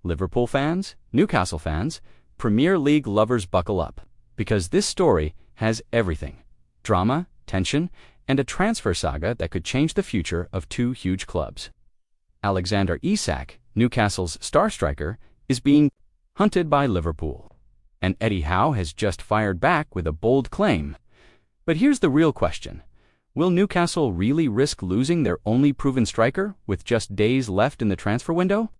Liverpool fans, Newcastle fans, Premier League lovers buckle up, because this story has everything: drama, tension, and a transfer saga that could change the future of two huge clubs. Alexander Isak, Newcastle's star striker, is being hunted by Liverpool, and Eddie Howe has just fired back with a bold claim. But here's the real question. Will Newcastle really risk losing their only proven striker with just days left in the transfer window?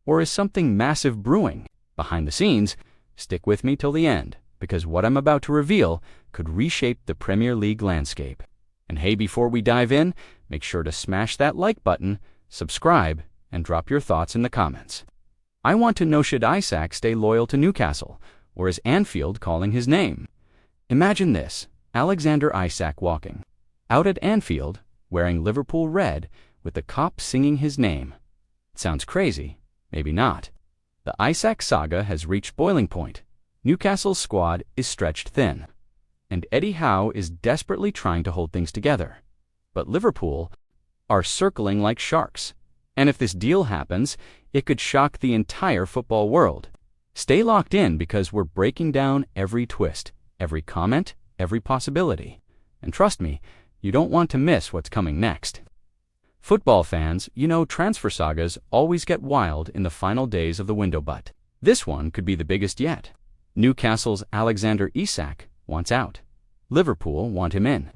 Or is something massive brewing behind the scenes? Stick with me till the end, because what I'm about to reveal could reshape the Premier League landscape. And hey, before we dive in, make sure to smash that like button, subscribe, and drop your thoughts in the comments. I want to know, should Isak stay loyal to Newcastle, or is Anfield calling his name? Imagine this: Alexander Isak walking out at Anfield, wearing Liverpool red, with the cop singing his name. It sounds crazy, maybe not. The Isak saga has reached boiling point. Newcastle's squad is stretched thin, and Eddie Howe is desperately trying to hold things together. But Liverpool are circling like sharks, and if this deal happens, it could shock the entire football world. Stay locked in, because we're breaking down every twist, every comment, every possibility. And trust me, you don't want to miss what's coming next. Football fans, you know transfer sagas always get wild in the final days of the window, but this one could be the biggest yet. Newcastle's Alexander Isak wants out. Liverpool want him in.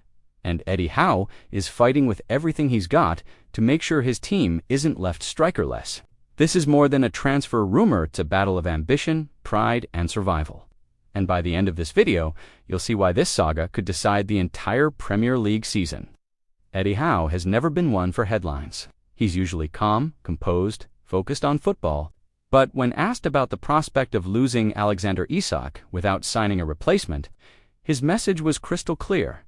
And Eddie Howe is fighting with everything he's got to make sure his team isn't left strikerless. This is more than a transfer rumor, it's a battle of ambition, pride, and survival. And by the end of this video, you'll see why this saga could decide the entire Premier League season. Eddie Howe has never been one for headlines. He's usually calm, composed, focused on football. But when asked about the prospect of losing Alexander Isak without signing a replacement, his message was crystal clear.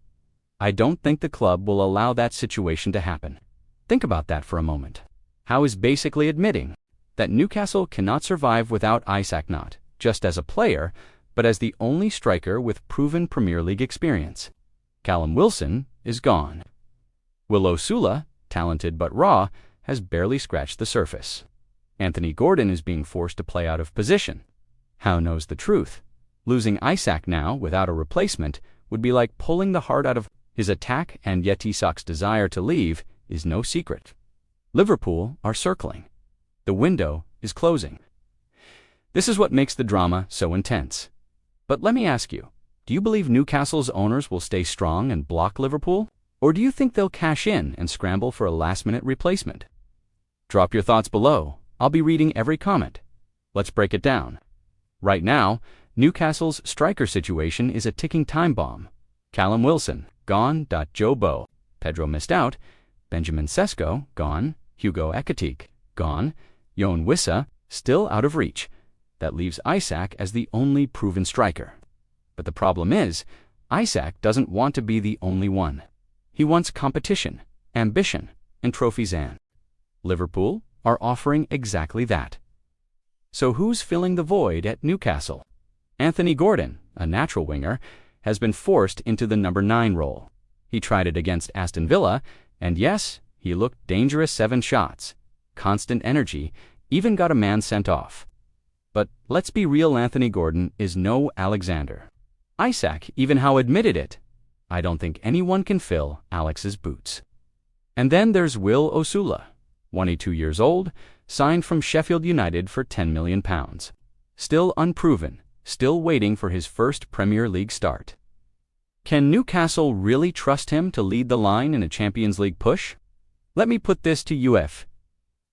I don't think the club will allow that situation to happen. Think about that for a moment. Howe is basically admitting that Newcastle cannot survive without Isak, not just as a player, but as the only striker with proven Premier League experience. Callum Wilson is gone. Mo Salah, talented but raw, has barely scratched the surface. Anthony Gordon is being forced to play out of position. Howe knows the truth. Losing Isak now without a replacement would be like pulling the heart out of his attack, and yet Isak's desire to leave is no secret. Liverpool are circling. The window is closing. This is what makes the drama so intense. But let me ask you, do you believe Newcastle's owners will stay strong and block Liverpool? Or do you think they'll cash in and scramble for a last-minute replacement? Drop your thoughts below. I'll be reading every comment. Let's break it down. Right now, Newcastle's striker situation is a ticking time bomb. Callum Wilson, gone. Joe Bo, Pedro missed out. Benjamin Sesko, gone. Hugo Ekitike, gone. Yoan Wissa, still out of reach. That leaves Isak as the only proven striker. But the problem is, Isak doesn't want to be the only one. He wants competition, ambition, and trophies, and Liverpool are offering exactly that. So who's filling the void at Newcastle? Anthony Gordon, a natural winger, has been forced into the number 9 role. He tried it against Aston Villa, and yes, he looked dangerous. 7 shots, constant energy, even got a man sent off. But let's be real, Anthony Gordon is no Alexander Isak. Even Howe admitted it. I don't think anyone can fill Alex's boots. And then there's Will Salah, 22 years old, signed from Sheffield United for £10 million. Still unproven, still waiting for his first Premier League start. Can Newcastle really trust him to lead the line in a Champions League push? Let me put this to you: if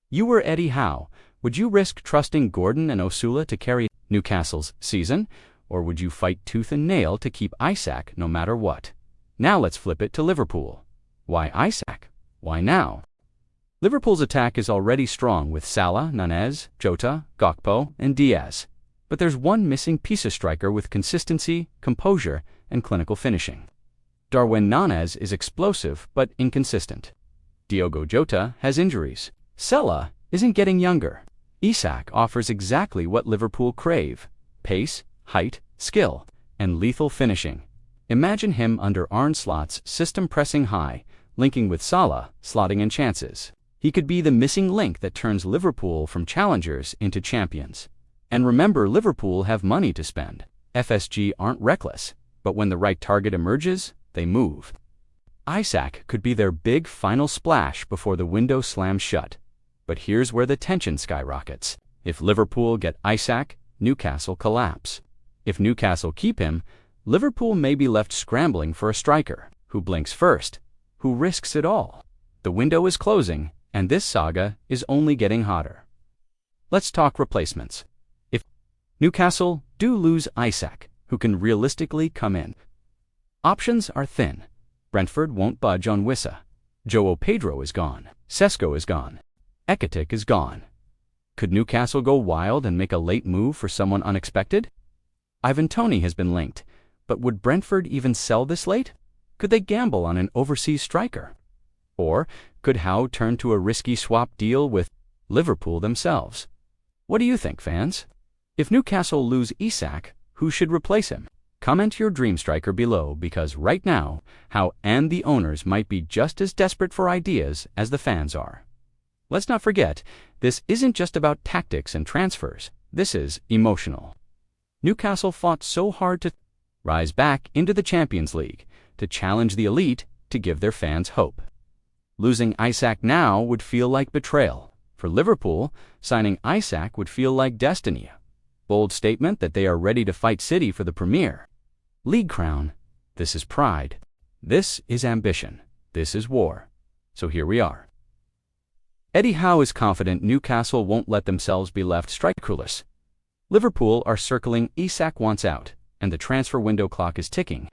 you were Eddie Howe, would you risk trusting Gordon and Salah to carry Newcastle's season, or would you fight tooth and nail to keep Isak no matter what? Now let's flip it to Liverpool. Why Isak? Why now? Liverpool's attack is already strong with Salah, Nunez, Jota, Gakpo, and Diaz. But there's one missing piece of striker with consistency, composure, and clinical finishing. Darwin Nunez is explosive but inconsistent. Diogo Jota has injuries. Salah isn't getting younger. Isak offers exactly what Liverpool crave: pace, height, skill, and lethal finishing. Imagine him under Arne Slot's system, pressing high, linking with Salah, slotting in chances. He could be the missing link that turns Liverpool from challengers into champions. And remember, Liverpool have money to spend. FSG aren't reckless, but when the right target emerges, they move. Isak could be their big final splash before the window slams shut. But here's where the tension skyrockets. If Liverpool get Isak, Newcastle collapse. If Newcastle keep him, Liverpool may be left scrambling for a striker. Who blinks first? Who risks it all? The window is closing, and this saga is only getting hotter. Let's talk replacements. If Newcastle do lose Isak, who can realistically come in? Options are thin. Brentford won't budge on Wissa. João Pedro is gone. Sesko is gone. Ekitic is gone. Could Newcastle go wild and make a late move for someone unexpected? Ivan Toney has been linked, but would Brentford even sell this late? Could they gamble on an overseas striker? Or could Howe turn to a risky swap deal with Liverpool themselves? What do you think, fans? If Newcastle lose Isak, who should replace him? Comment your dream striker below, because right now, Howe and the owners might be just as desperate for ideas as the fans are. Let's not forget, this isn't just about tactics and transfers. This is emotional. Newcastle fought so hard to rise back into the Champions League, to challenge the elite, to give their fans hope. Losing Isak now would feel like betrayal. For Liverpool, signing Isak would feel like destiny. Bold statement that they are ready to fight City for the Premier League crown. This is pride. This is ambition. This is war. So here we are. Eddie Howe is confident Newcastle won't let themselves be left strikerless. Liverpool are circling Isak wants out, and the transfer window clock is ticking.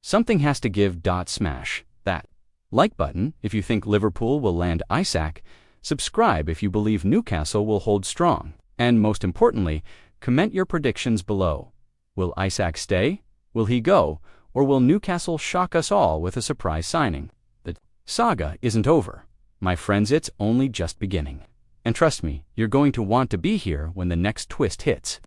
Something has to give. Smash that like button if you think Liverpool will land Isak, subscribe if you believe Newcastle will hold strong, and most importantly, comment your predictions below. Will Isak stay? Will he go? Or will Newcastle shock us all with a surprise signing? The saga isn't over. My friends, it's only just beginning. And trust me, you're going to want to be here when the next twist hits.